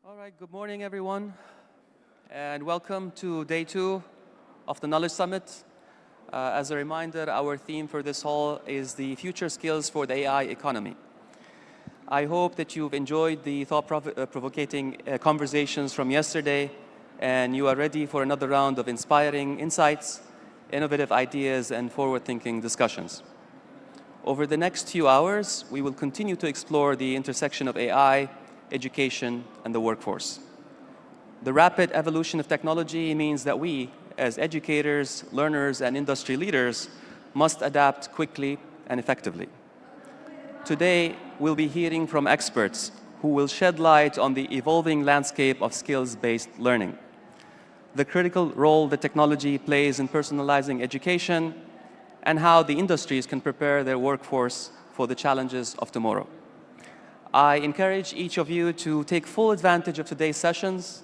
All right, good morning, everyone, and welcome to day 2 of the Knowledge Summit. As a reminder, our theme for this hall is the future skills for the AI economy. I hope that you've enjoyed the thought-provoking conversations from yesterday, and you are ready for another round of inspiring insights, innovative ideas, and forward-thinking discussions. Over the next few hours, we will continue to explore the intersection of AI, education, and the workforce. The rapid evolution of technology means that we, as educators, learners, and industry leaders, must adapt quickly and effectively. Today, we'll be hearing from experts who will shed light on the evolving landscape of skills-based learning, the critical role that technology plays in personalizing education, and how the industries can prepare their workforce for the challenges of tomorrow. I encourage each of you to take full advantage of today's sessions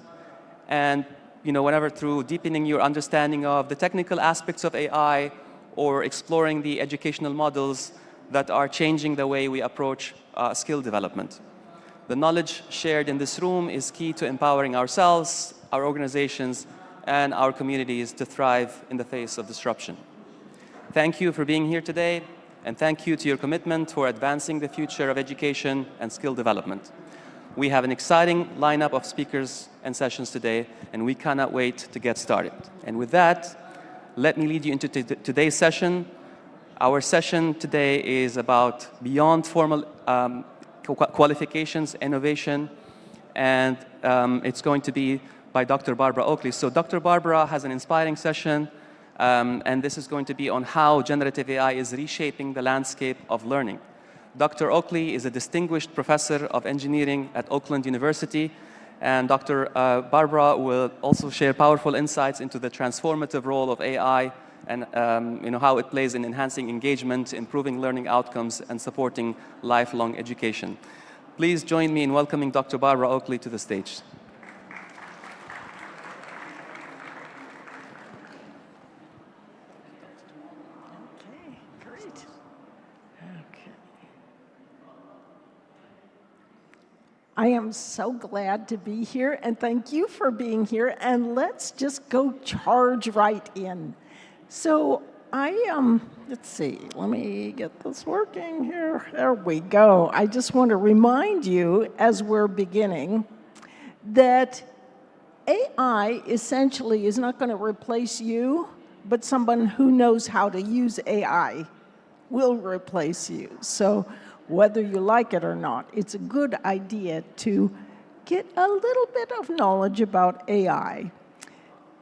and, whenever through deepening your understanding of the technical aspects of AI or exploring the educational models that are changing the way we approach skill development. The knowledge shared in this room is key to empowering ourselves, our organizations, and our communities to thrive in the face of disruption. Thank you for being here today, and thank you to your commitment for advancing the future of education and skill development. We have an exciting lineup of speakers and sessions today, and we cannot wait to get started. And with that, let me lead you into today's session. Our session today is about beyond formal qualifications, innovation, and it's going to be by Dr. Barbara Oakley. So Dr. Barbara has an inspiring session, and this is going to be on how generative AI is reshaping the landscape of learning. Dr. Oakley is a distinguished professor of engineering at Oakland University, and Dr. Barbara will also share powerful insights into the transformative role of AI and how it plays in enhancing engagement, improving learning outcomes, and supporting lifelong education. Please join me in welcoming Dr. Barbara Oakley to the stage. I am so glad to be here, and thank you for being here, and let's just go charge right in. So let's see, let me get this working here. There we go. I just want to remind you, as we're beginning, that AI essentially is not going to replace you, but someone who knows how to use AI will replace you. So whether you like it or not, it's a good idea to get a little bit of knowledge about AI.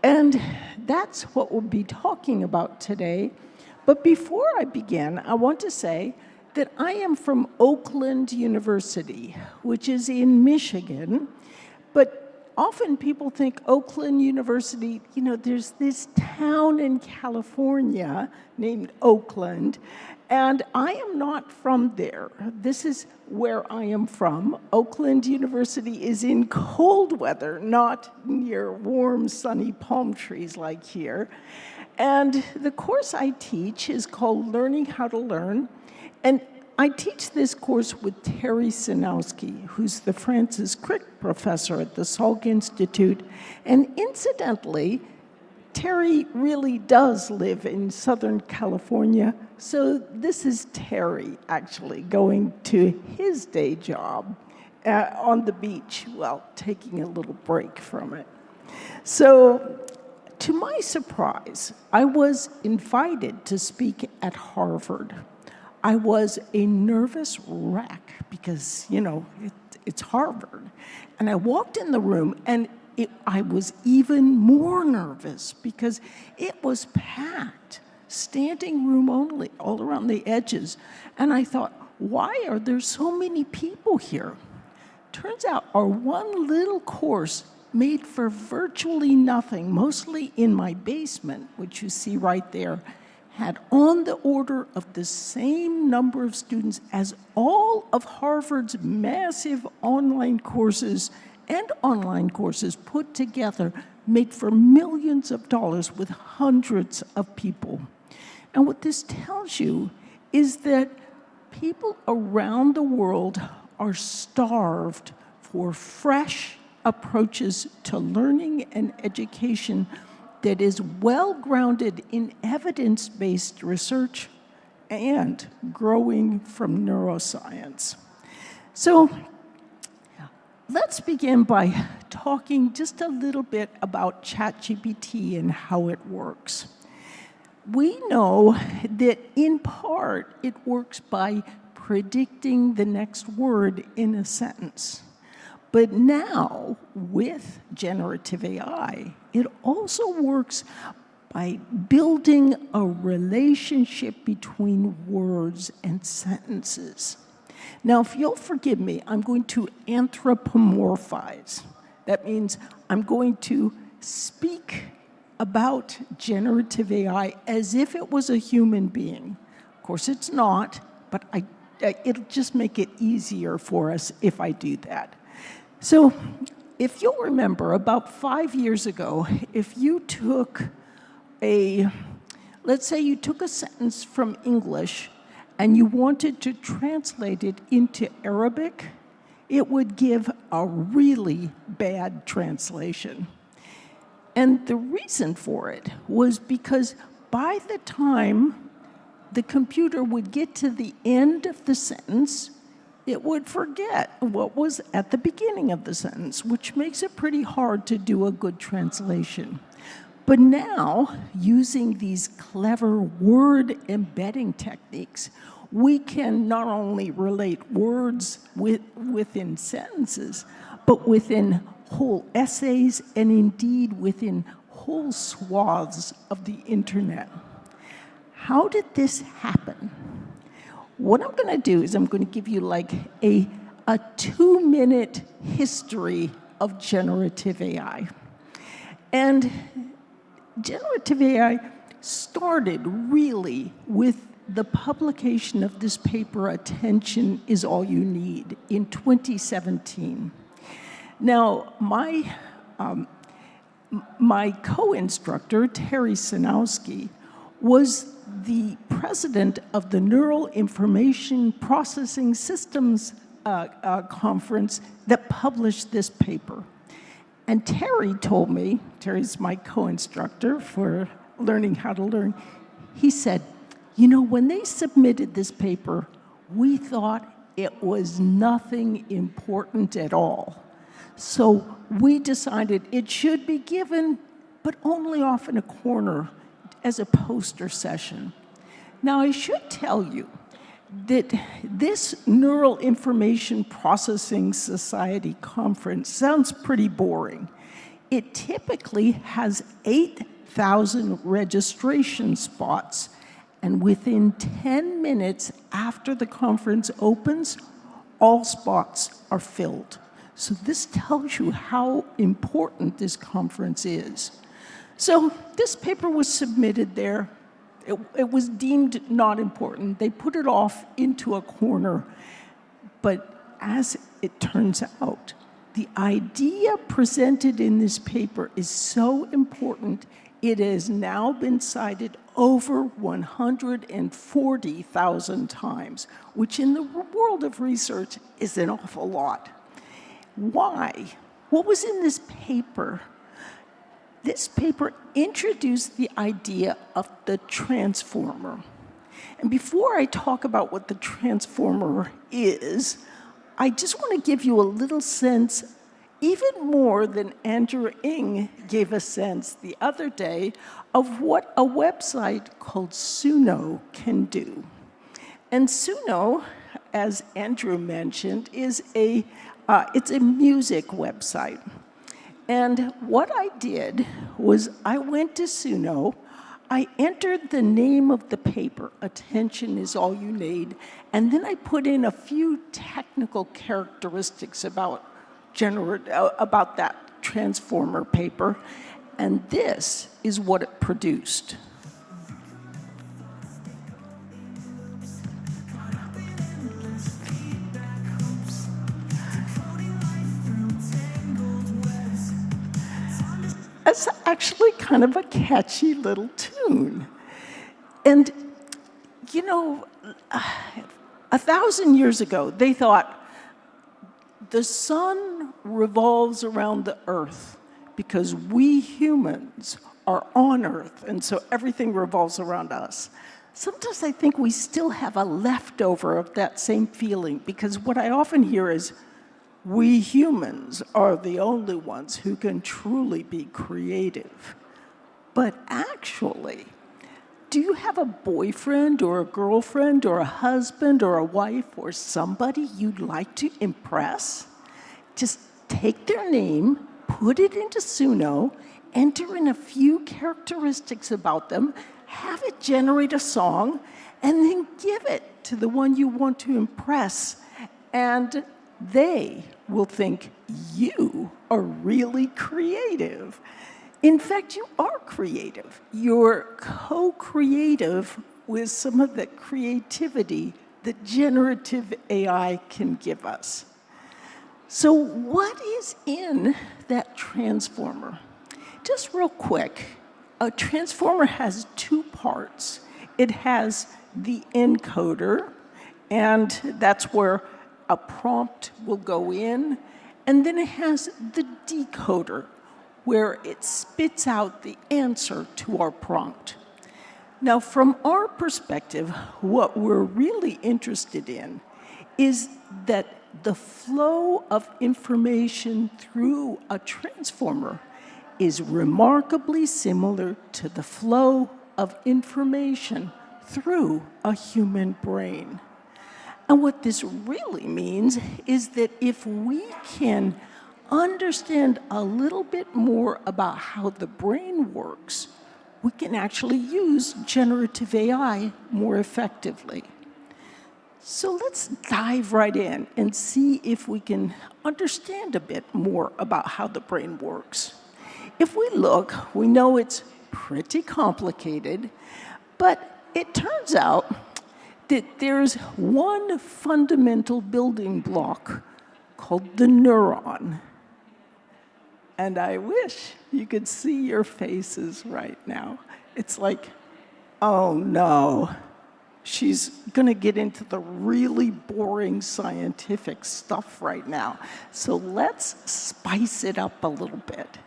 And that's what we'll be talking about today. But before I begin, I want to say that I am from Oakland University, which is in Michigan. But often people think Oakland University, there's this town in California named Oakland, and I am not from there. This is where I am from. Oakland University is in cold weather, not near warm, sunny palm trees like here. And the course I teach is called Learning How to Learn. And I teach this course with Terry Sinowski, who's the Francis Crick Professor at the Salk Institute. And incidentally, Terry really does live in Southern California, so this is Terry actually going to his day job on the beach, well, taking a little break from it. So, to my surprise, I was invited to speak at Harvard. I was a nervous wreck because, it's Harvard. And I walked in the room, and I was even more nervous because it was packed, standing room only, all around the edges. And I thought, why are there so many people here? Turns out our one little course made for virtually nothing, mostly in my basement, which you see right there, had on the order of the same number of students as all of Harvard's massive online courses and online courses put together, made for millions of dollars with hundreds of people. And what this tells you is that people around the world are starved for fresh, approaches to learning and education that is well grounded in evidence-based research and growing from neuroscience. So let's begin by talking just a little bit about ChatGPT and how it works. We know that in part it works by predicting the next word in a sentence. But now, with generative AI, it also works by building a relationship between words and sentences. Now, if you'll forgive me, I'm going to anthropomorphize. That means I'm going to speak about generative AI as if it was a human being. Of course, it's not, but it'll just make it easier for us if I do that. So, if you'll remember, about 5 years ago, if you took let's say you took a sentence from English and you wanted to translate it into Arabic, it would give a really bad translation. And the reason for it was because by the time the computer would get to the end of the sentence, it would forget what was at the beginning of the sentence, which makes it pretty hard to do a good translation. But now, using these clever word embedding techniques, we can not only relate words within sentences, but within whole essays and indeed within whole swaths of the internet. How did this happen? What I'm going to do is I'm going to give you like a 2-minute history of generative AI. And generative AI started really with the publication of this paper, Attention is All You Need, in 2017. Now, my co-instructor, Terry Sinowski, was the president of the Neural Information Processing Systems conference that published this paper. And Terry told me, Terry's my co-instructor for learning how to learn, he said, you know, when they submitted this paper, we thought it was nothing important at all. So we decided it should be given, but only off in a corner as a poster session. Now, I should tell you that this Neural Information Processing Society conference sounds pretty boring. It typically has 8,000 registration spots, and within 10 minutes after the conference opens, all spots are filled. So this tells you how important this conference is. So this paper was submitted there. It was deemed not important. They put it off into a corner. But as it turns out, the idea presented in this paper is so important, it has now been cited over 140,000 times, which in the world of research is an awful lot. Why? What was in this paper? This paper introduced the idea of the transformer. And before I talk about what the transformer is, I just want to give you a little sense, even more than Andrew Ng gave a sense the other day, of what a website called Suno can do. And Suno, as Andrew mentioned, is it's a music website. And what I did was I went to Suno, I entered the name of the paper, Attention is All You Need, and then I put in a few technical characteristics about that transformer paper, and this is what it produced. It's actually kind of a catchy little tune. And, you know, 1,000 years ago, they thought the sun revolves around the Earth because we humans are on Earth, and so everything revolves around us. Sometimes I think we still have a leftover of that same feeling, because what I often hear is, we humans are the only ones who can truly be creative. But actually, do you have a boyfriend or a girlfriend or a husband or a wife or somebody you'd like to impress? Just take their name, put it into Suno, enter in a few characteristics about them, have it generate a song, and then give it to the one you want to impress. And they will think you are really creative. In fact, you are creative. You're co-creative with some of the creativity that generative AI can give us. So what is in that transformer? Just real quick, a transformer has two parts. It has the encoder, and that's where a prompt will go in, and then it has the decoder, where it spits out the answer to our prompt. Now, from our perspective, what we're really interested in is that the flow of information through a transformer is remarkably similar to the flow of information through a human brain. And what this really means is that if we can understand a little bit more about how the brain works, we can actually use generative AI more effectively. So let's dive right in and see if we can understand a bit more about how the brain works. If we look, we know it's pretty complicated, but it turns out that there's one fundamental building block called the neuron. And I wish you could see your faces right now. It's like, oh no, she's gonna get into the really boring scientific stuff right now. So let's spice it up a little bit.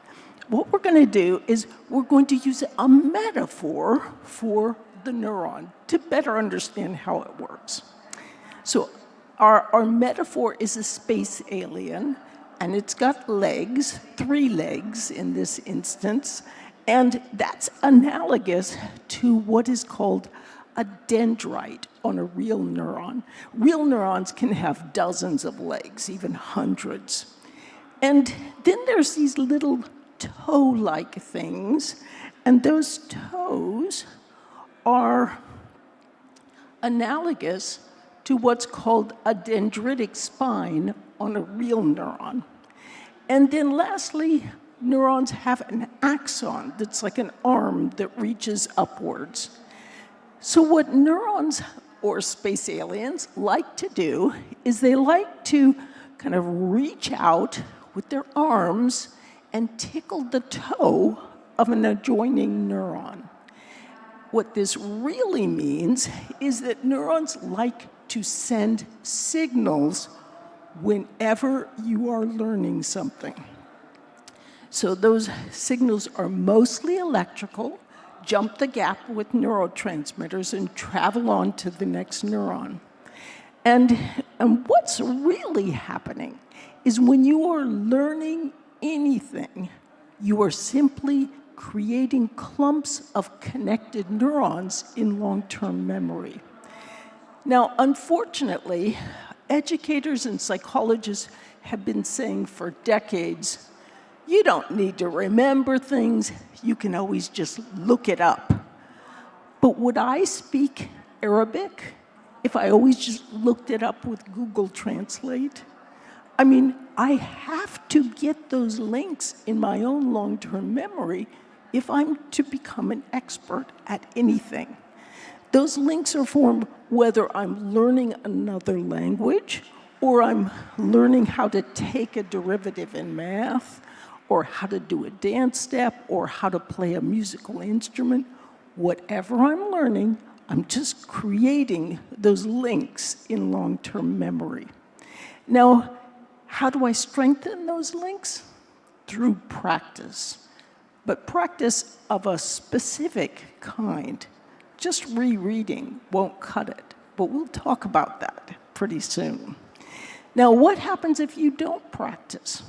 What we're gonna do is we're going to use a metaphor for the neuron to better understand how it works. So our metaphor is a space alien, and it's got legs, 3 legs in this instance, and that's analogous to what is called a dendrite on a real neuron. Real neurons can have dozens of legs, even hundreds. And then there's these little toe-like things, and those toes are analogous to what's called a dendritic spine on a real neuron. And then lastly, neurons have an axon that's like an arm that reaches upwards. So what neurons or space aliens like to do is they like to kind of reach out with their arms and tickle the toe of an adjoining neuron. What this really means is that neurons like to send signals whenever you are learning something. So those signals are mostly electrical, jump the gap with neurotransmitters, and travel on to the next neuron. And what's really happening is when you are learning anything, you are simply creating clumps of connected neurons in long-term memory. Now, unfortunately, educators and psychologists have been saying for decades, you don't need to remember things, you can always just look it up. But would I speak Arabic if I always just looked it up with Google Translate? I mean, I have to get those links in my own long-term memory if I'm to become an expert at anything. Those links are formed whether I'm learning another language, or I'm learning how to take a derivative in math, or how to do a dance step, or how to play a musical instrument. Whatever I'm learning, I'm just creating those links in long-term memory. Now, How do I strengthen those links? Through practice, but practice of a specific kind. Just rereading won't cut it, but we'll talk about that pretty soon. Now, what happens if you don't practice?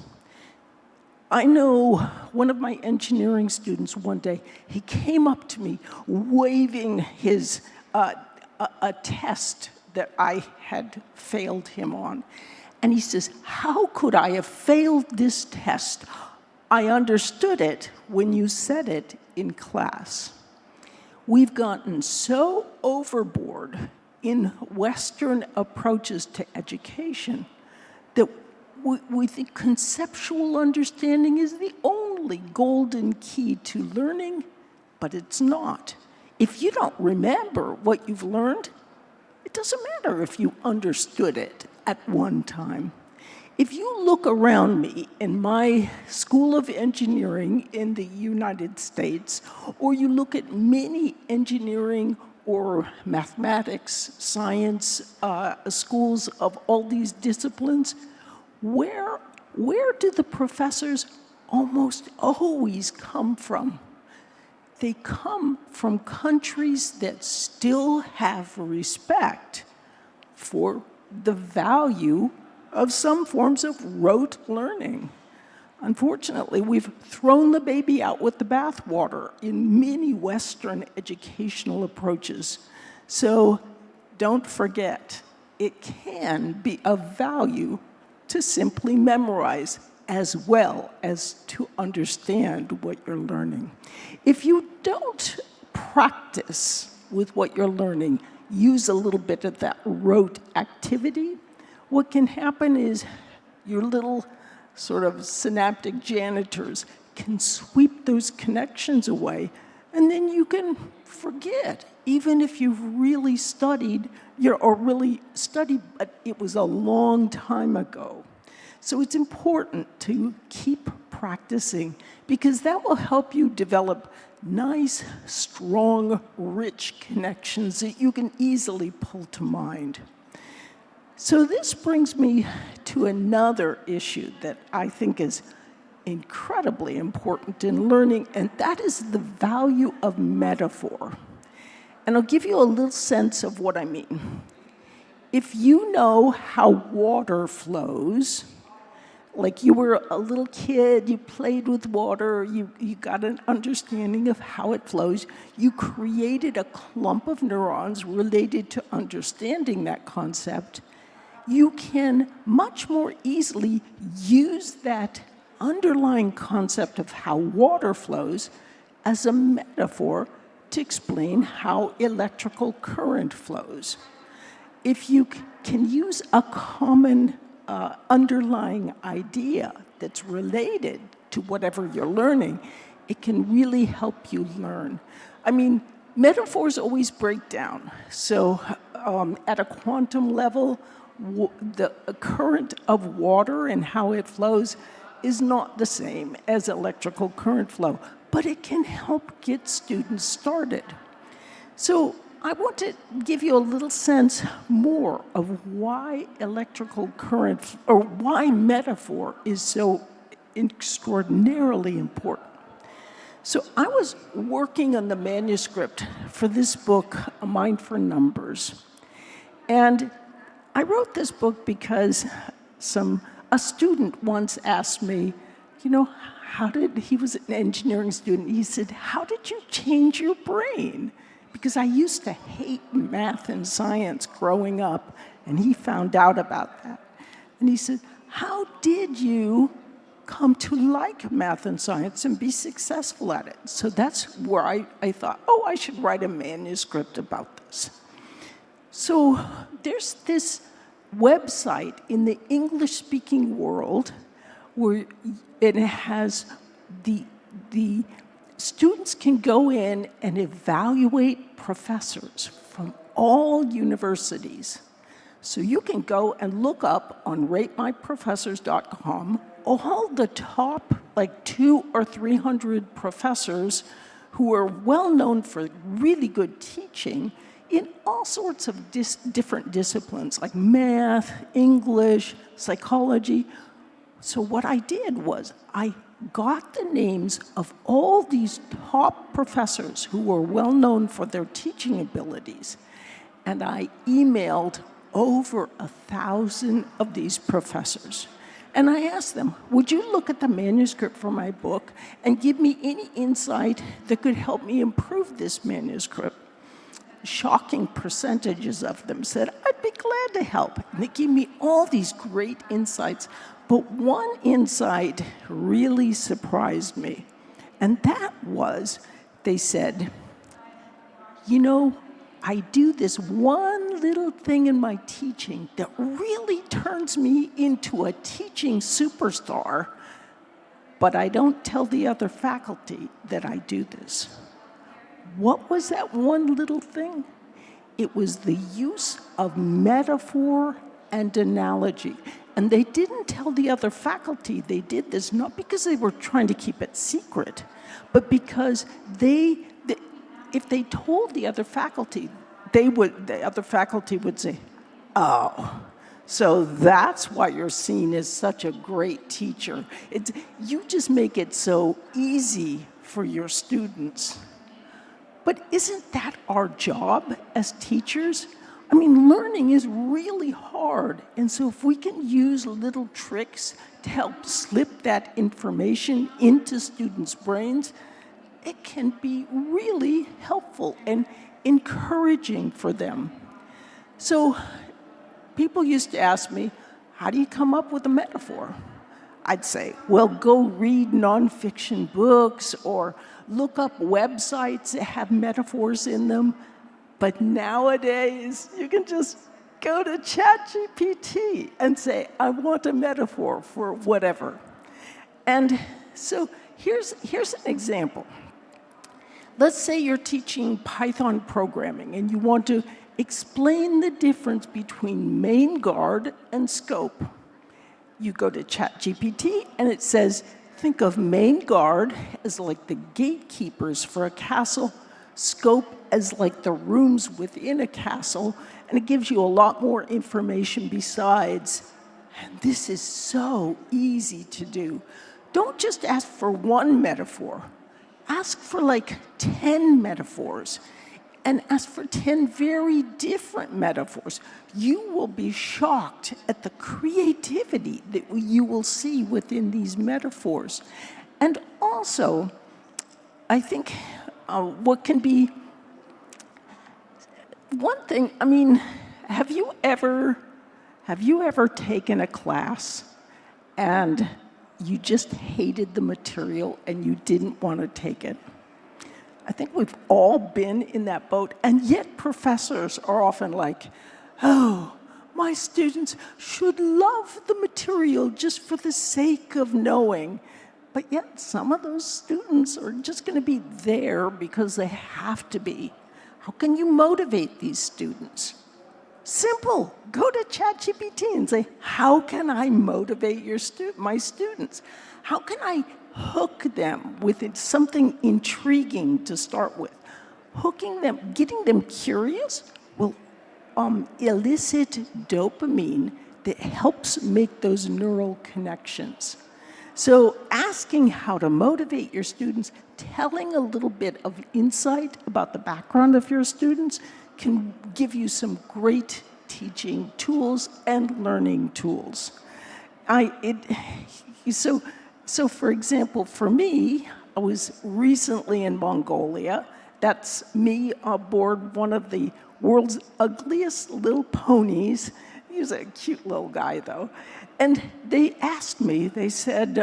I know one of my engineering students one day, he came up to me waving his a test that I had failed him on. And he says, how could I have failed this test? I understood it when you said it in class. We've gotten so overboard in Western approaches to education that we think conceptual understanding is the only golden key to learning, but it's not. If you don't remember what you've learned, it doesn't matter if you understood it at one time. If you look around me in my School of Engineering in the United States, or you look at many engineering or mathematics, science schools of all these disciplines, where do the professors almost always come from? They come from countries that still have respect for the value of some forms of rote learning. Unfortunately, we've thrown the baby out with the bathwater in many Western educational approaches. So don't forget, it can be of value to simply memorize as well as to understand what you're learning. If you don't practice with what you're learning, use a little bit of that rote activity, what can happen is your little sort of synaptic janitors can sweep those connections away, and then you can forget, even if you've really studied, but it was a long time ago. So it's important to keep practicing, because that will help you develop nice, strong, rich connections that you can easily pull to mind. So this brings me to another issue that I think is incredibly important in learning, and that is the value of metaphor. And I'll give you a little sense of what I mean. If you know how water flows, like you were a little kid, you played with water, you got an understanding of how it flows, you created a clump of neurons related to understanding that concept, you can much more easily use that underlying concept of how water flows as a metaphor to explain how electrical current flows. If you can use a common underlying idea that's related to whatever you're learning, it can really help you learn. I mean, metaphors always break down. So at a quantum level, the current of water and how it flows is not the same as electrical current flow, but it can help get students started. So I want to give you a little sense more of why electrical current, or why metaphor is so extraordinarily important. So I was working on the manuscript for this book, A Mind for Numbers. And I wrote this book because a student once asked me, he was an engineering student, he said, how did you change your brain? Because I used to hate math and science growing up, and he found out about that. And he said, how did you come to like math and science and be successful at it? So that's where I thought, I should write a manuscript about this. So there's this website in the English-speaking world where it has the students can go in and evaluate professors from all universities. So you can go and look up on ratemyprofessors.com all the top 200 or 300 professors who are well known for really good teaching in all sorts of different disciplines like math, English, psychology, So what I did was I got the names of all these top professors who were well known for their teaching abilities, and I emailed over 1,000 of these professors. And I asked them, would you look at the manuscript for my book and give me any insight that could help me improve this manuscript? Shocking percentages of them said, I'd be glad to help. And they gave me all these great insights. But one insight really surprised me. And that was, they said, you know, I do this one little thing in my teaching that really turns me into a teaching superstar, but I don't tell the other faculty that I do this. What was that one little thing? It was the use of metaphor and analogy. And they didn't tell the other faculty they did this, not because they were trying to keep it secret, but because if they told the other faculty, the other faculty would say, oh, so that's why you're seen as such a great teacher. You just make it so easy for your students. But isn't that our job as teachers? I mean, learning is really hard. And so if we can use little tricks to help slip that information into students' brains, it can be really helpful and encouraging for them. So people used to ask me, how do you come up with a metaphor? I'd say, well, go read nonfiction books or look up websites that have metaphors in them. But nowadays, you can just go to ChatGPT and say, I want a metaphor for whatever. And so here's an example. Let's say you're teaching Python programming and you want to explain the difference between main guard and scope. You go to ChatGPT and it says, think of main guard as like the gatekeepers for a castle, scope as like the rooms within a castle, and it gives you a lot more information besides. And this is so easy to do. Don't just ask for one metaphor. Ask for like 10 metaphors and ask for 10 very different metaphors. You will be shocked at the creativity that you will see within these metaphors. And also, I think what can be one thing, I mean, have you ever taken a class and you just hated the material and you didn't want to take it? I think we've all been in that boat, and yet professors are often like, oh, my students should love the material just for the sake of knowing. But yet some of those students are just going to be there because they have to be. How can you motivate these students? Simple. Go to ChatGPT and say, how can I motivate my students? How can I hook them with something intriguing to start with? Hooking them, getting them curious will elicit dopamine that helps make those neural connections. So asking how to motivate your students, telling a little bit of insight about the background of your students can give you some great teaching tools and learning tools. So for example, for me, I was recently in Mongolia. That's me aboard one of the world's ugliest little ponies. He was a cute little guy, though. And they asked me, they said,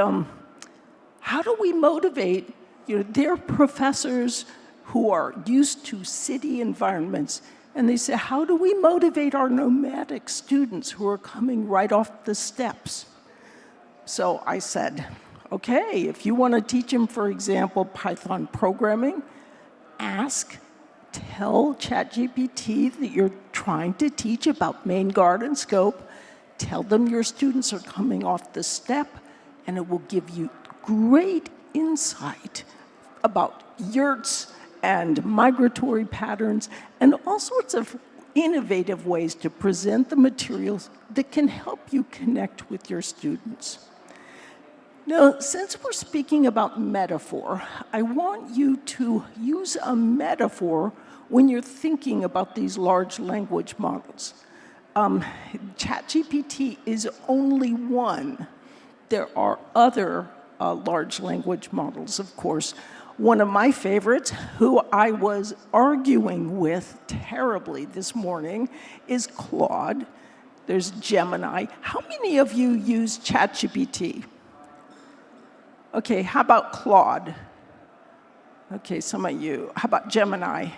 how do we motivate, their professors who are used to city environments, and they said, how do we motivate our nomadic students who are coming right off the steppes? So I said, okay, if you want to teach them, for example, Python programming, tell ChatGPT that you're trying to teach about main guard and scope. Tell them your students are coming off the step, and it will give you great insight about yurts and migratory patterns and all sorts of innovative ways to present the materials that can help you connect with your students. Now, since we're speaking about metaphor, I want you to use a metaphor when you're thinking about these large language models. ChatGPT is only one. There are other large language models, of course. One of my favorites, who I was arguing with terribly this morning, is Claude. There's Gemini. How many of you use ChatGPT? Okay, how about Claude? Okay, some of you. How about Gemini?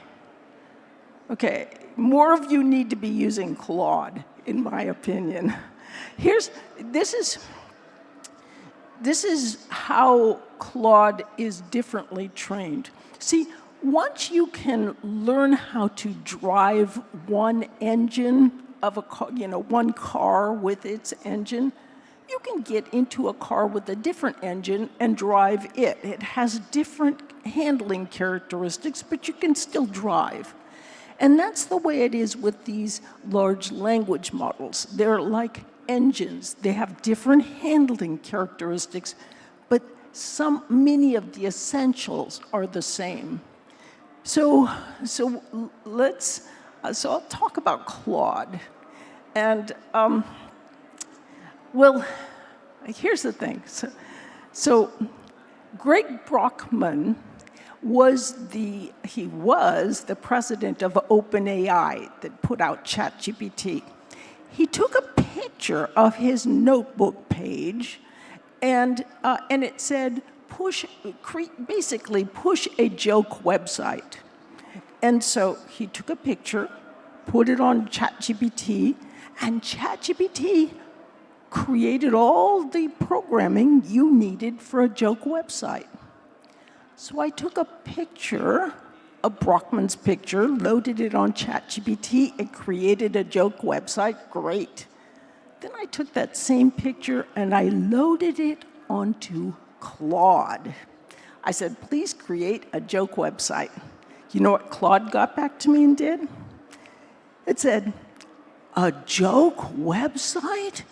Okay, more of you need to be using Claude, in my opinion. This is how Claude is differently trained. See, once you can learn how to drive one engine of a car, one car with its engine, you can get into a car with a different engine and drive it. It has different handling characteristics, but you can still drive. And that's the way it is with these large language models. They're like engines. They have different handling characteristics, but many of the essentials are the same. So I'll talk about Claude. And well, here's the thing. So Greg Brockman was the president of OpenAI that put out ChatGPT. He took a picture of his notebook page, and it said, basically push a joke website. And so he took a picture, put it on ChatGPT, and ChatGPT created all the programming you needed for a joke website. So I took a picture of Brockman's picture, loaded it on ChatGPT, it created a joke website, great. Then I took that same picture and I loaded it onto Claude. I said, please create a joke website. You know what Claude got back to me and did? It said, a joke website?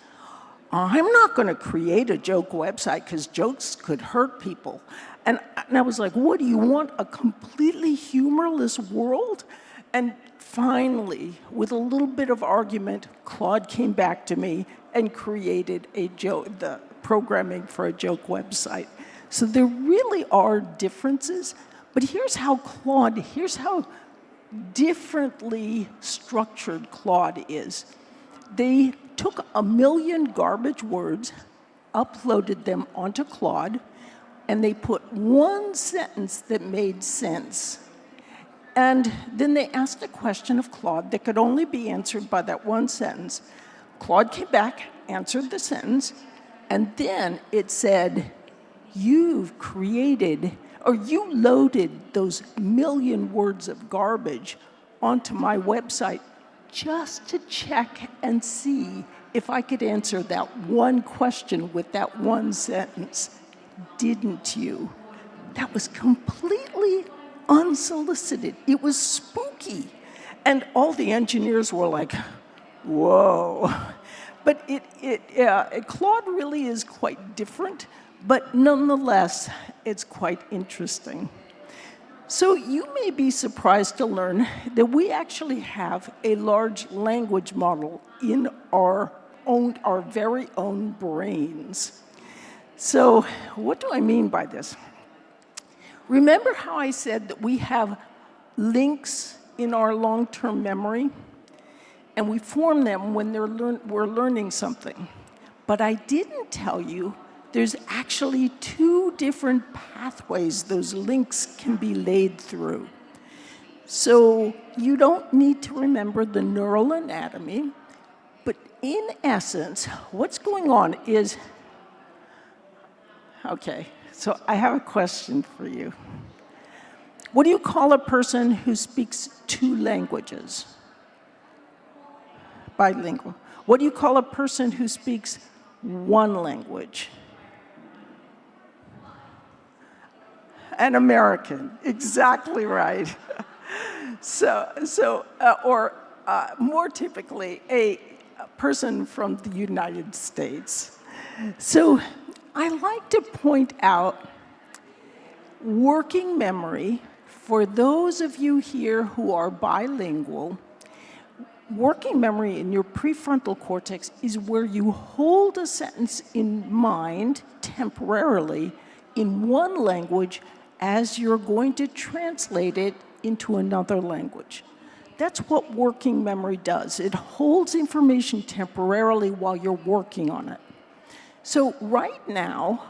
I'm not going to create a joke website because jokes could hurt people. And I was like, what do you want, a completely humorless world? And finally, with a little bit of argument, Claude came back to me and created the programming for a joke website. So there really are differences, but here's how differently structured Claude is. They took 1 million garbage words, uploaded them onto Claude, and they put one sentence that made sense. And then they asked a question of Claude that could only be answered by that one sentence. Claude came back, answered the sentence, and then it said, you loaded those 1 million words of garbage onto my website just to check and see if I could answer that one question with that one sentence. Didn't you? That was completely unsolicited. It was spooky. And all the engineers were like, whoa. But Claude really is quite different, but nonetheless, it's quite interesting. So you may be surprised to learn that we actually have a large language model in our very own brains. So what do I mean by this? Remember how I said that we have links in our long-term memory? And we form them when we're learning something. But I didn't tell you there's actually 2 different pathways those links can be laid through. So you don't need to remember the neural anatomy, but in essence, what's going on is, okay, so I have a question for you. What do you call a person who speaks 2 languages? Bilingual. What do you call a person who speaks 1 language? An American, exactly right. Or more typically, a person from the United States. So I like to point out working memory. For those of you here who are bilingual, working memory in your prefrontal cortex is where you hold a sentence in mind temporarily in one language as you're going to translate it into another language. That's what working memory does. It holds information temporarily while you're working on it. So right now,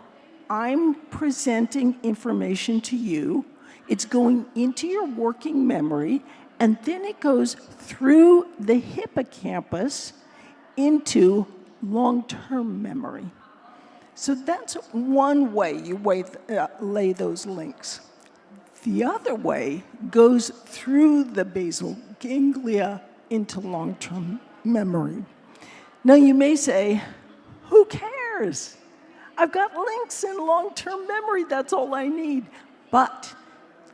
I'm presenting information to you. It's going into your working memory, and then it goes through the hippocampus into long-term memory. So that's one way you lay those links. The other way goes through the basal ganglia into long-term memory. Now you may say, who cares? I've got links in long-term memory, that's all I need. But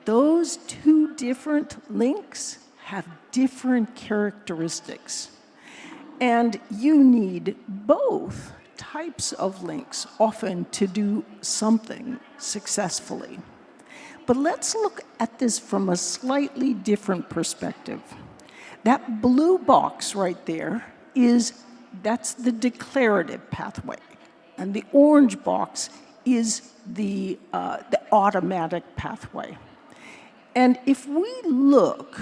those two different links have different characteristics. And you need both types of links often to do something successfully. But let's look at this from a slightly different perspective. That blue box right there that's the declarative pathway. And the orange box is the automatic pathway. And if we look,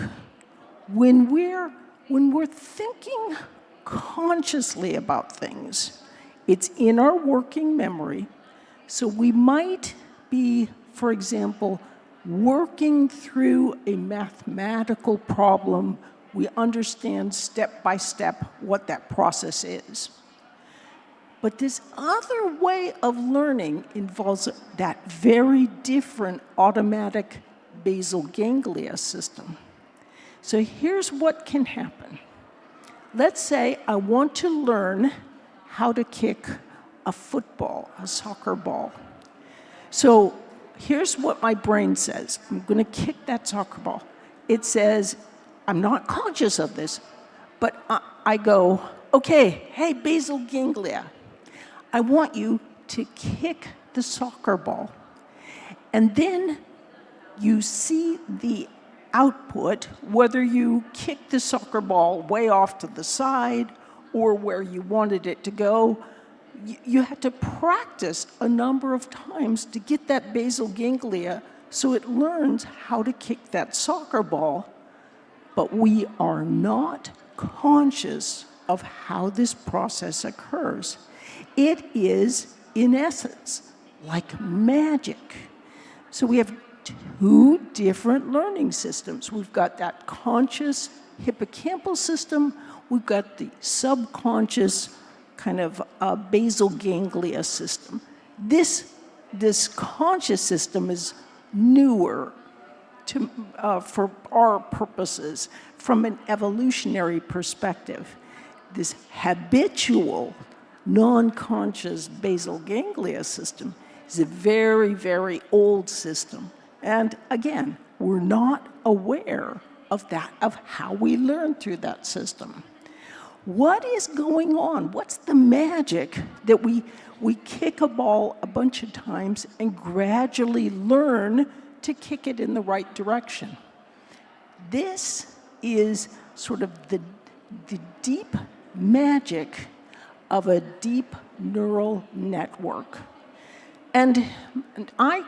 when we're thinking consciously about things, it's in our working memory. So we might be, for example, working through a mathematical problem. We understand step by step what that process is. But this other way of learning involves that very different automatic basal ganglia system. So here's what can happen. Let's say I want to learn how to kick a football, a soccer ball. So here's what my brain says. I'm going to kick that soccer ball. It says, I'm not conscious of this, but I go, okay, hey, basal ganglia, I want you to kick the soccer ball. And then you see the output, whether you kick the soccer ball way off to the side or where you wanted it to go. You had to practice a number of times to get that basal ganglia so it learns how to kick that soccer ball. But we are not conscious of how this process occurs. It is, in essence, like magic. So we have two different learning systems. We've got that conscious hippocampal system. We've got the subconscious kind of basal ganglia system. This conscious system is newer for our purposes from an evolutionary perspective. This habitual, non-conscious basal ganglia system is a very, very old system. And again, we're not aware of how we learn through that system. What is going on? What's the magic that we kick a ball a bunch of times and gradually learn to kick it in the right direction? This is sort of the deep magic of a deep neural network. And I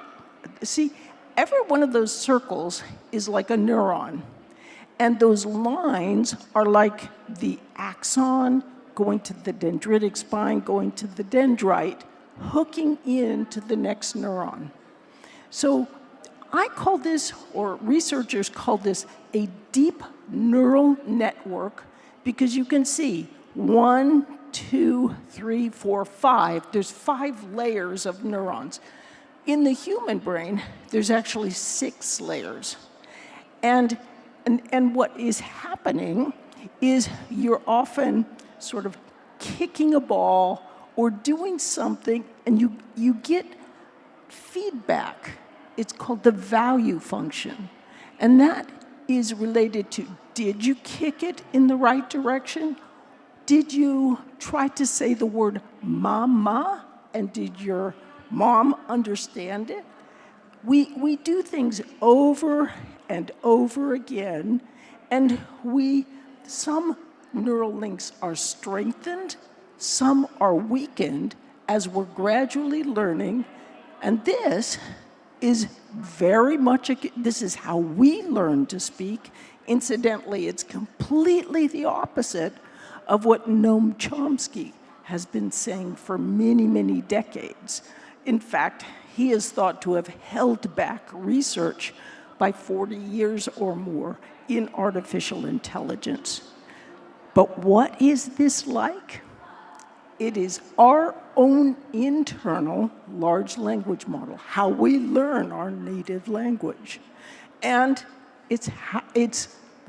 see, every one of those circles is like a neuron. And those lines are like the axon going to the dendritic spine, going to the dendrite, hooking into the next neuron. So I call this, or researchers call this, a deep neural network because you can see 1, 2, 3, 4, 5. There's 5 layers of neurons. In the human brain, there's actually 6 layers. And what is happening is you're often sort of kicking a ball or doing something, and you get feedback. It's called the value function. And that is related to, did you kick it in the right direction? Did you try to say the word mama and did your mom understand it? We do things over and over again, and some neural links are strengthened, some are weakened as we're gradually learning, and this is very much, this is how we learn to speak. Incidentally, it's completely the opposite of what Noam Chomsky has been saying for many, many decades. In fact, he is thought to have held back research by 40 years or more in artificial intelligence. But what is this like? It is our own internal large language model, how we learn our native language. And it's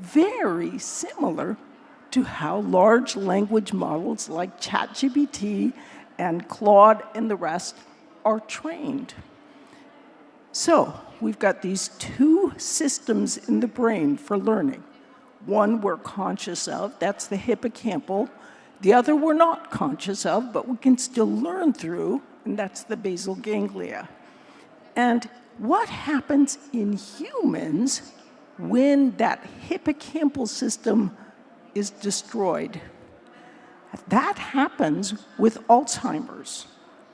very similar to how large language models like ChatGPT and Claude and the rest are trained. So we've got these two systems in the brain for learning. One we're conscious of, that's the hippocampal. The other we're not conscious of, but we can still learn through, and that's the basal ganglia. And what happens in humans when that hippocampal system is destroyed? That happens with Alzheimer's.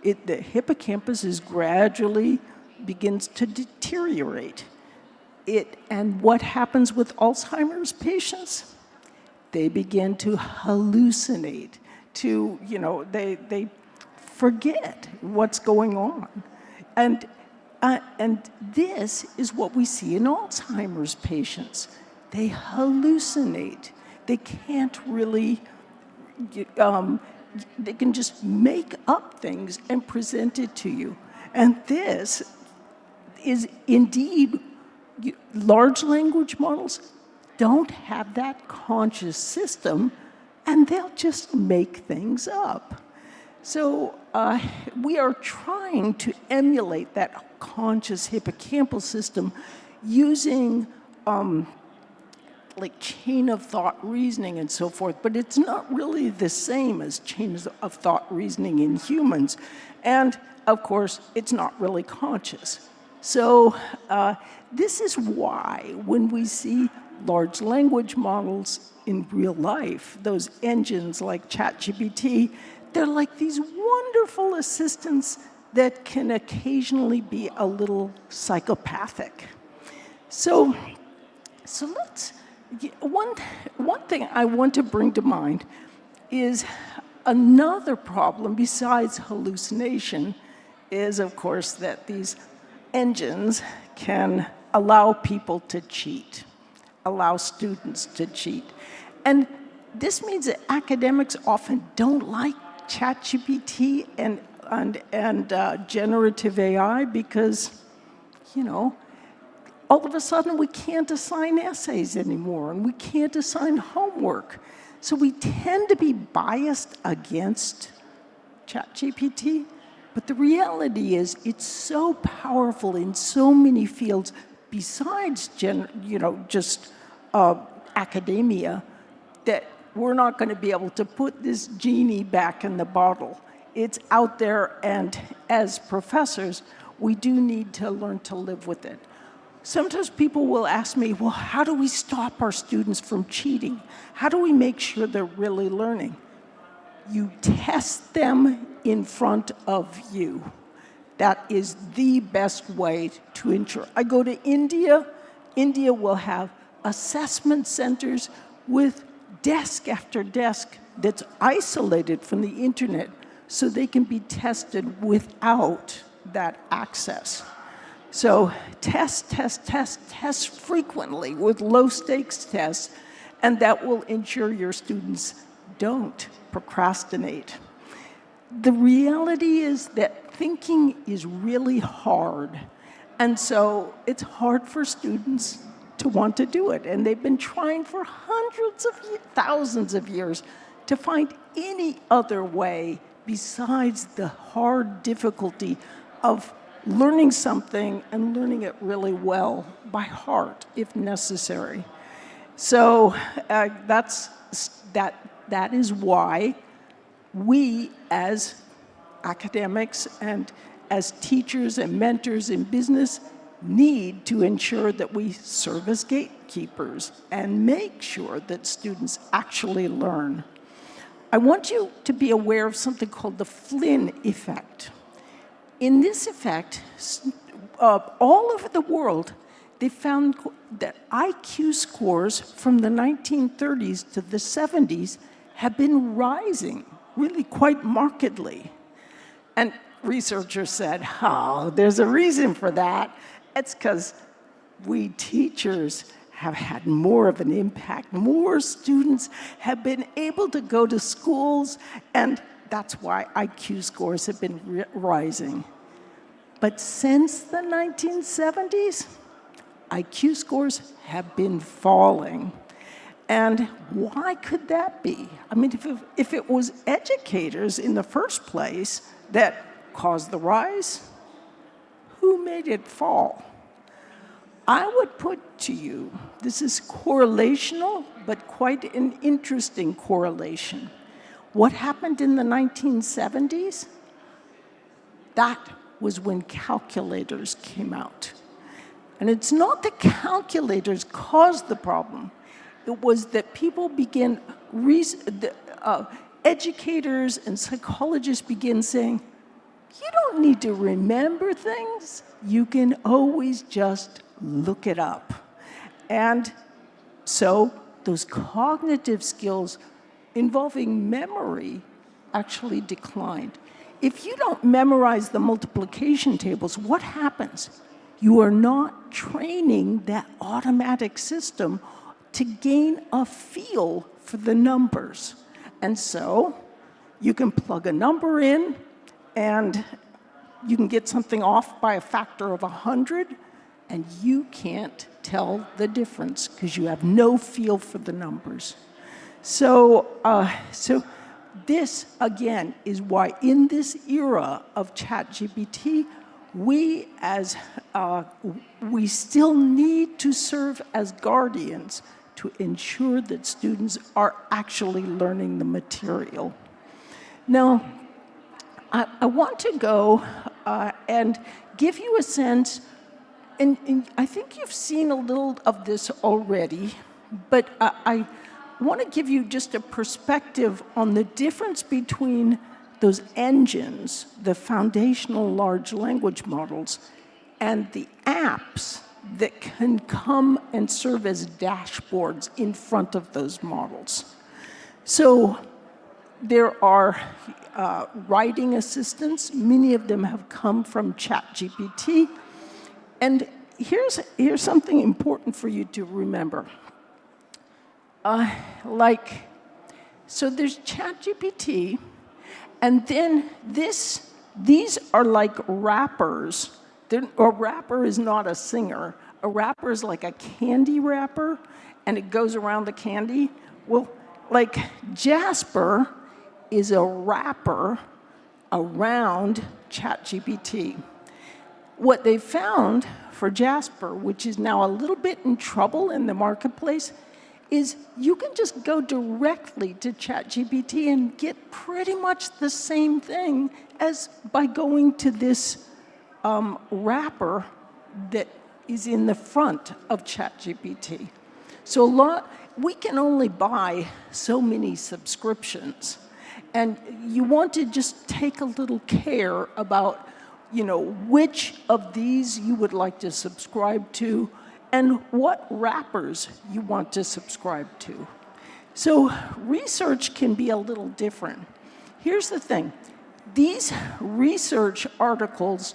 The hippocampus gradually begins to deteriorate. And what happens with Alzheimer's patients? They begin to hallucinate, they forget what's going on. And this is what we see in Alzheimer's patients. They hallucinate. They can't really, they can just make up things and present it to you. And this is indeed, large language models don't have that conscious system, and they'll just make things up. So we are trying to emulate that conscious hippocampal system using like chain of thought reasoning and so forth, but it's not really the same as chains of thought reasoning in humans. And of course, it's not really conscious. So this is why when we see large language models in real life, those engines like ChatGPT, they're like these wonderful assistants that can occasionally be a little psychopathic. So one thing I want to bring to mind is another problem besides hallucination is, of course, that these engines can allow people to cheat, allow students to cheat. And this means that academics often don't like ChatGPT and generative AI because, all of a sudden we can't assign essays anymore and we can't assign homework. So we tend to be biased against ChatGPT, but the reality is it's so powerful in so many fields besides academia that we're not going to be able to put this genie back in the bottle. It's out there, and as professors, we do need to learn to live with it. Sometimes people will ask me, well, how do we stop our students from cheating? How do we make sure they're really learning? You test them in front of you. That is the best way to ensure. I go to India. India will have assessment centers with desk after desk that's isolated from the internet so they can be tested without that access. So test frequently with low-stakes tests, and that will ensure your students don't procrastinate. The reality is that thinking is really hard, and so it's hard for students to want to do it, and they've been trying for hundreds of thousands of years to find any other way besides the hard difficulty of learning something and learning it really well by heart, if necessary. So that is why we, as academics and as teachers and mentors in business need to ensure that we serve as gatekeepers and make sure that students actually learn. I want you to be aware of something called the Flynn effect. In this effect, all over the world, they found that IQ scores from the 1930s to the 70s have been rising really quite markedly. And researchers said, oh, there's a reason for that. It's because we teachers have had more of an impact. More students have been able to go to schools, and that's why IQ scores have been rising. But since the 1970s, IQ scores have been falling. And why could that be? I mean, if it was educators in the first place that caused the rise, who made it fall? I would put to you, this is correlational, but quite an interesting correlation. What happened in the 1970s? That was when calculators came out. And it's not that calculators caused the problem. It was that people began, educators and psychologists began saying, you don't need to remember things. You can always just look it up. And so those cognitive skills involving memory actually declined. If you don't memorize the multiplication tables, what happens? You are not training that automatic system to gain a feel for the numbers. And so you can plug a number in, and you can get something off by a factor of 100, and you can't tell the difference because you have no feel for the numbers. So this, again, is why in this era of ChatGPT, we still need to serve as guardians to ensure that students are actually learning the material. Now, I want to go and give you a sense, and I think you've seen a little of this already, but I want to give you just a perspective on the difference between those engines, the foundational large language models, and the apps that can come and serve as dashboards in front of those models. So there are writing assistants. Many of them have come from ChatGPT. And here's something important for you to remember. So there's ChatGPT, and then these are like rappers. A rapper is not a singer. A rapper is like a candy wrapper, and it goes around the candy. Well, like Jasper is a wrapper around ChatGPT. What they found for Jasper, which is now a little bit in trouble in the marketplace, is you can just go directly to ChatGPT and get pretty much the same thing as by going to this wrapper that is in the front of ChatGPT. So we can only buy so many subscriptions, and you want to just take a little care about, which of these you would like to subscribe to and what wrappers you want to subscribe to. So research can be a little different. Here's the thing. These research articles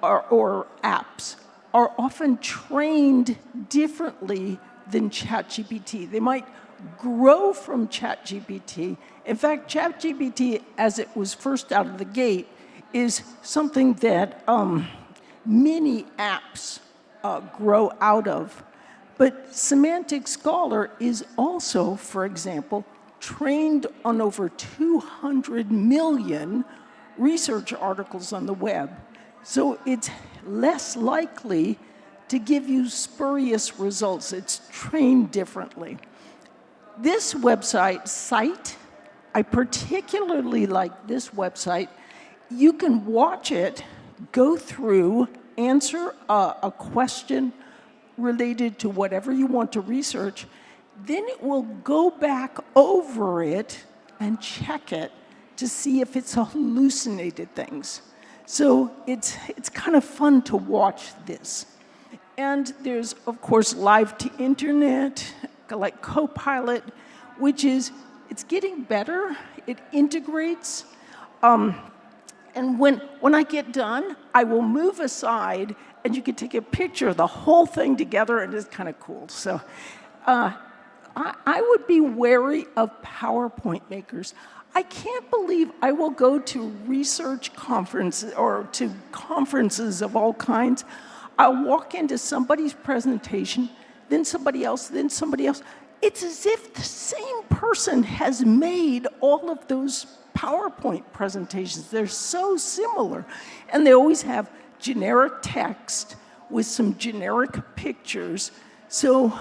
or apps are often trained differently than ChatGPT. They might grow from ChatGPT. In fact, ChatGPT, as it was first out of the gate, is something that many apps grow out of. But Semantic Scholar is also, for example, trained on over 200 million research articles on the web. So it's less likely to give you spurious results. It's trained differently. This website, Cite, I particularly like this website. you can watch it go through, answer a question related to whatever you want to research, then it will go back over it and check it to see if it's hallucinated things. So it's kind of fun to watch this. And there's, of course, live to internet, like Copilot, which is, it's getting better. It integrates. And when I get done, I will move aside, and you can take a picture of the whole thing together, and it's kind of cool. So I would be wary of PowerPoint makers. I can't believe I will go to research conferences or to conferences of all kinds. I'll walk into somebody's presentation, then somebody else, then somebody else. It's as if the same person has made all of those PowerPoint presentations. They're so similar. And they always have generic text with some generic pictures. So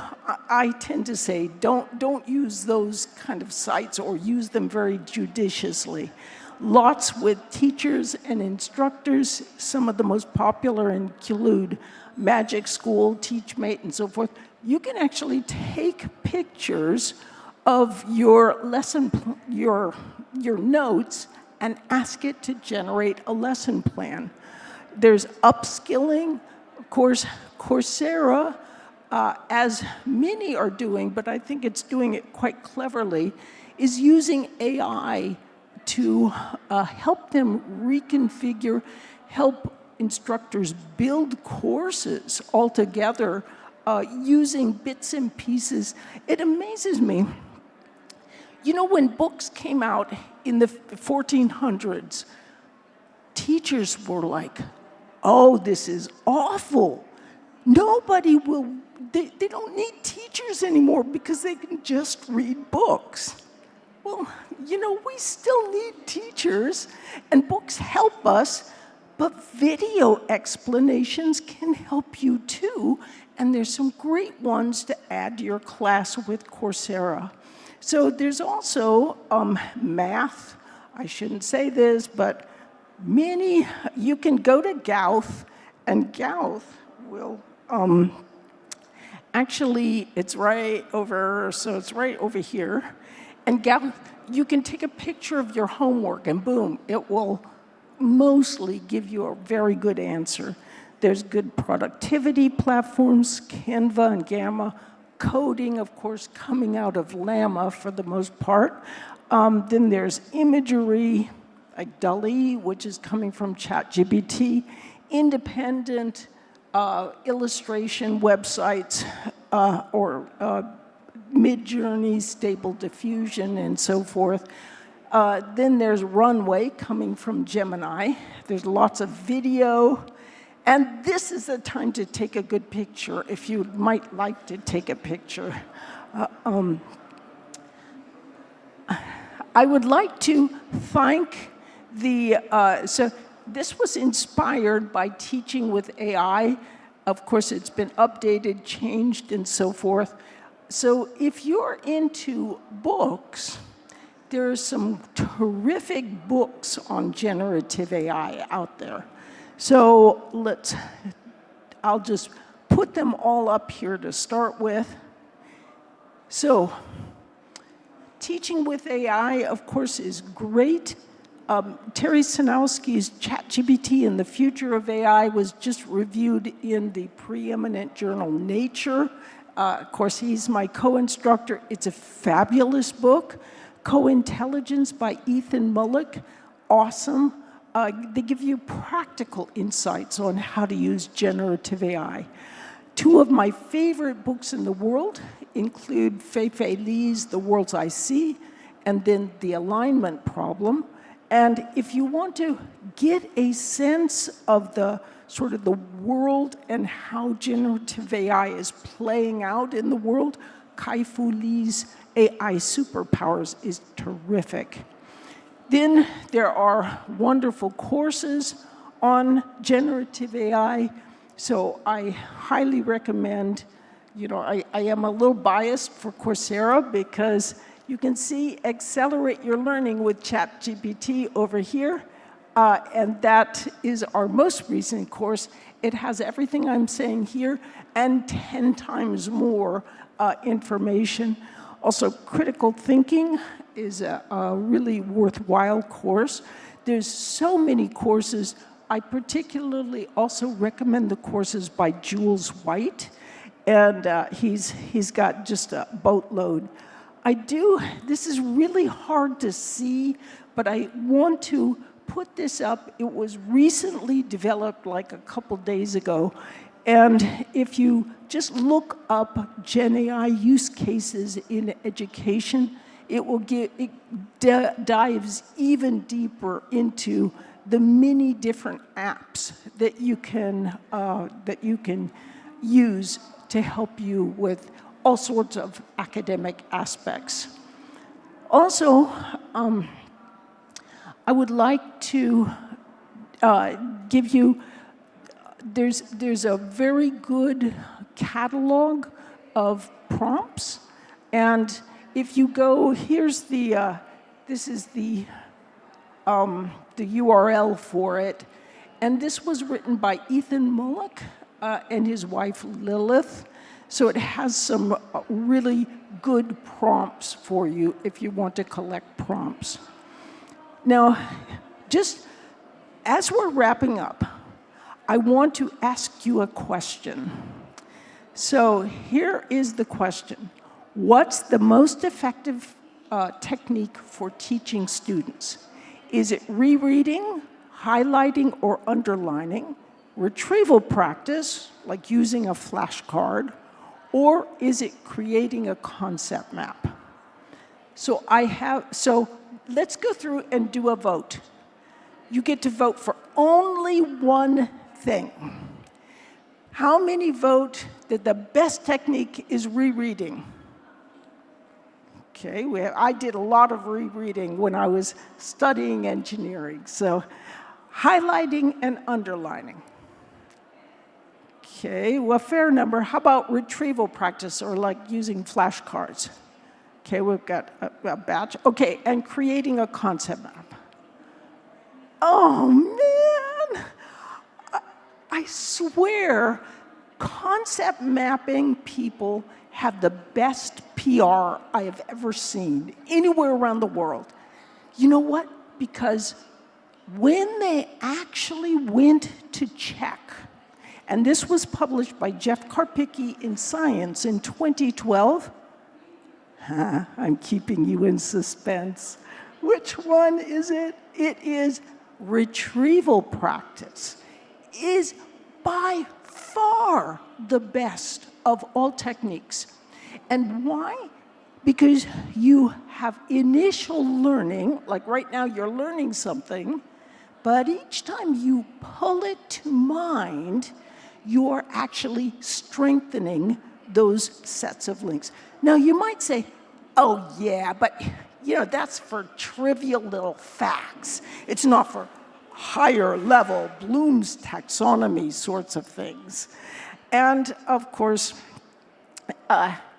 I tend to say, don't use those kind of sites or use them very judiciously. Lots with teachers and instructors. Some of the most popular include Magic School, TeachMate, and so forth. You can actually take pictures of your lesson, your notes, and ask it to generate a lesson plan. There's upskilling. Of course, Coursera, as many are doing, but I think it's doing it quite cleverly, is using AI to help them reconfigure, help instructors build courses altogether using bits and pieces. It amazes me. You know, when books came out in the 1400s, teachers were like, oh, this is awful. Nobody will, they don't need teachers anymore because they can just read books. Well, you know, we still need teachers, and books help us, but video explanations can help you too, and there's some great ones to add to your class with Coursera. So there's also math. I shouldn't say this, but you can go to Gauth, and Gauth will, actually, it's right over, so it's right over here. And Gauth, you can take a picture of your homework, and boom, it will mostly give you a very good answer. There's good productivity platforms, Canva and Gamma. Coding, of course, coming out of Llama for the most part. Then there's imagery, like DALL-E, which is coming from ChatGPT. Independent illustration websites or Midjourney, Stable Diffusion, and so forth. Then there's Runway coming from Gemini. There's lots of video. And this is the time to take a good picture if you might like to take a picture. I would like to thank so this was inspired by teaching with AI. Of course, it's been updated, changed, and so forth. So if you're into books, there are some terrific books on generative AI out there. So I'll just put them all up here to start with. So teaching with AI, of course, is great. Terry Sanowski's ChatGPT and the Future of AI was just reviewed in the preeminent journal Nature. Of course, he's my co-instructor. It's a fabulous book. Co-Intelligence by Ethan Mullick, awesome. They give you practical insights on how to use generative AI. Two of my favorite books in the world include Fei-Fei Li's The Worlds I See, and then The Alignment Problem. And if you want to get a sense of the sort of the world and how generative AI is playing out in the world, Kai-Fu Lee's AI Superpowers is terrific. Then there are wonderful courses on generative AI. So I highly recommend, you know, I am a little biased for Coursera because you can see Accelerate Your Learning with ChatGPT over here. and that is our most recent course. It has everything I'm saying here and 10 times more information. Also, critical thinking is a really worthwhile course. There's so many courses. I particularly also recommend the courses by Jules White, and he's got just a boatload. This is really hard to see, but I want to put this up. It was recently developed like a couple days ago, and if you just look up Gen AI use cases in education, it dives even deeper into the many different apps that you can use to help you with all sorts of academic aspects. Also, I would like to give you, there's a very good catalog of prompts, and if you go, here's this is the URL for it, and this was written by Ethan Mullock and his wife Lilith, so it has some really good prompts for you if you want to collect prompts. Now, just as we're wrapping up, I want to ask you a question. So here is the question. What's the most effective technique for teaching students? Is it rereading, highlighting or underlining, retrieval practice, like using a flashcard, or is it creating a concept map? So let's go through and do a vote. You get to vote for only one thing. How many vote that the best technique is rereading? Okay, I did a lot of rereading when I was studying engineering, so highlighting and underlining. Okay, well, fair number. How about retrieval practice, or like using flashcards? Okay, we've got a batch. Okay, and creating a concept map. Oh, man! I swear, concept mapping people have the best PR I have ever seen anywhere around the world. You know what? Because when they actually went to check, and this was published by Jeff Karpicki in Science in 2012. I'm keeping you in suspense. Which one is it? It is retrieval practice. Is by far the best of all techniques. And why? Because you have initial learning, like right now you're learning something, but each time you pull it to mind, you're actually strengthening those sets of links. Now you might say, oh yeah, but that's for trivial little facts. It's not for higher level Bloom's taxonomy sorts of things. And of course,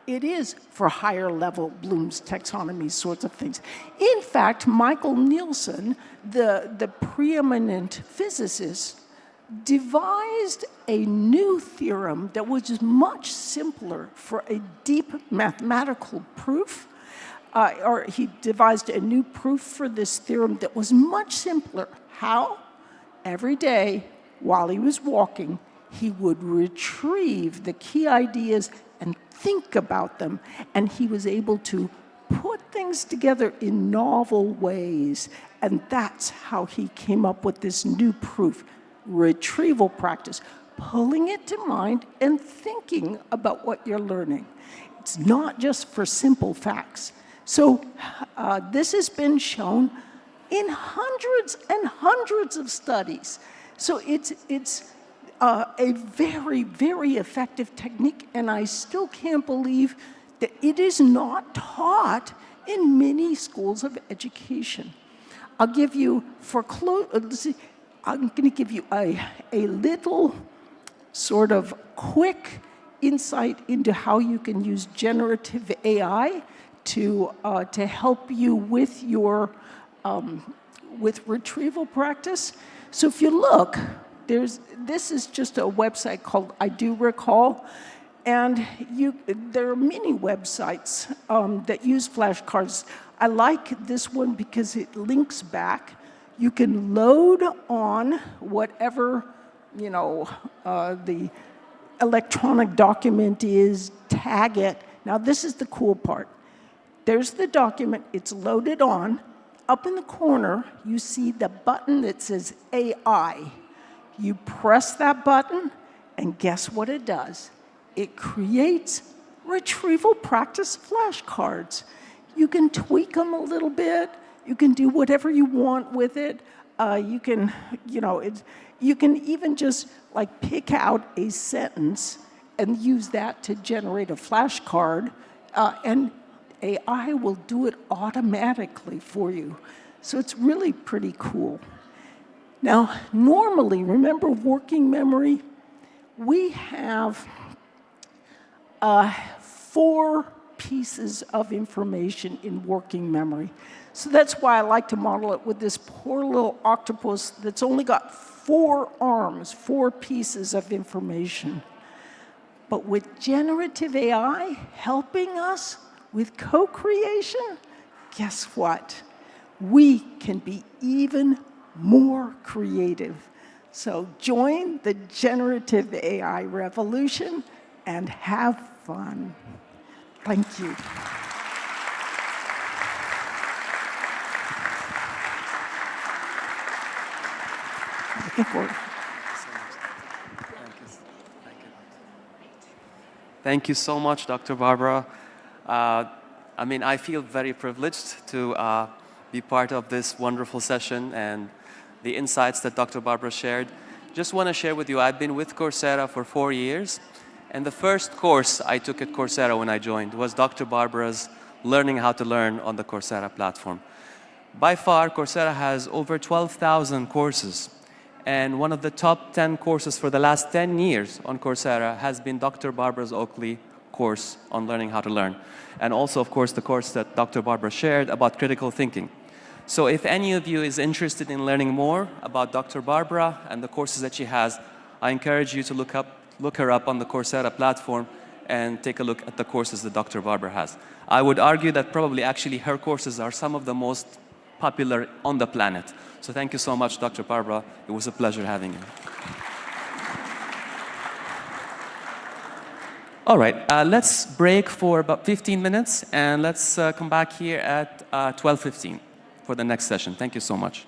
it is for higher level Bloom's taxonomy sorts of things. In fact, Michael Nielsen, the preeminent physicist, devised a new theorem that was much simpler for a deep mathematical proof, or he devised a new proof for this theorem that was much simpler. How? Every day, while he was walking, he would retrieve the key ideas and think about them, and he was able to put things together in novel ways, and that's how he came up with this new proof. Retrieval practice, pulling it to mind and thinking about what you're learning. It's not just for simple facts. So this has been shown in hundreds and hundreds of studies. So it's a very, very effective technique, and I still can't believe that it is not taught in many schools of education. I'll give you, I'm going to give you a little sort of quick insight into how you can use generative AI to help you with your with retrieval practice. So if you look, this is just a website called I Do Recall, and there are many websites that use flashcards. I like this one because it links back. You can load on whatever, the electronic document is, tag it. Now this is the cool part. There's the document, it's loaded on. Up in the corner, you see the button that says AI. You press that button, and guess what it does? It creates retrieval practice flashcards. You can tweak them a little bit. You can do whatever you want with it. You can even just like pick out a sentence and use that to generate a flashcard, and AI will do it automatically for you. So it's really pretty cool. Now, normally, remember working memory? We have 4 pieces of information in working memory. So that's why I like to model it with this poor little octopus that's only got 4 arms, 4 pieces of information. But with generative AI helping us with co-creation, guess what? We can be even more creative. So join the generative AI revolution and have fun. Thank you. Looking forward. Thank you so much, Dr. Barbara. I feel very privileged to be part of this wonderful session and the insights that Dr. Barbara shared. Just want to share with you, I've been with Coursera for 4 years, and the first course I took at Coursera when I joined was Dr. Barbara's Learning How to Learn on the Coursera platform. By far, Coursera has over 12,000 courses, and one of the top 10 courses for the last 10 years on Coursera has been Dr. Barbara's Oakley course on learning how to learn. And also, of course, the course that Dr. Barbara shared about critical thinking. So if any of you is interested in learning more about Dr. Barbara and the courses that she has, I encourage you to look her up on the Coursera platform and take a look at the courses that Dr. Barbara has. I would argue that probably actually her courses are some of the most popular on the planet. So thank you so much, Dr. Barbara. It was a pleasure having you. All right, let's break for about 15 minutes, and let's come back here at 12:15 for the next session. Thank you so much.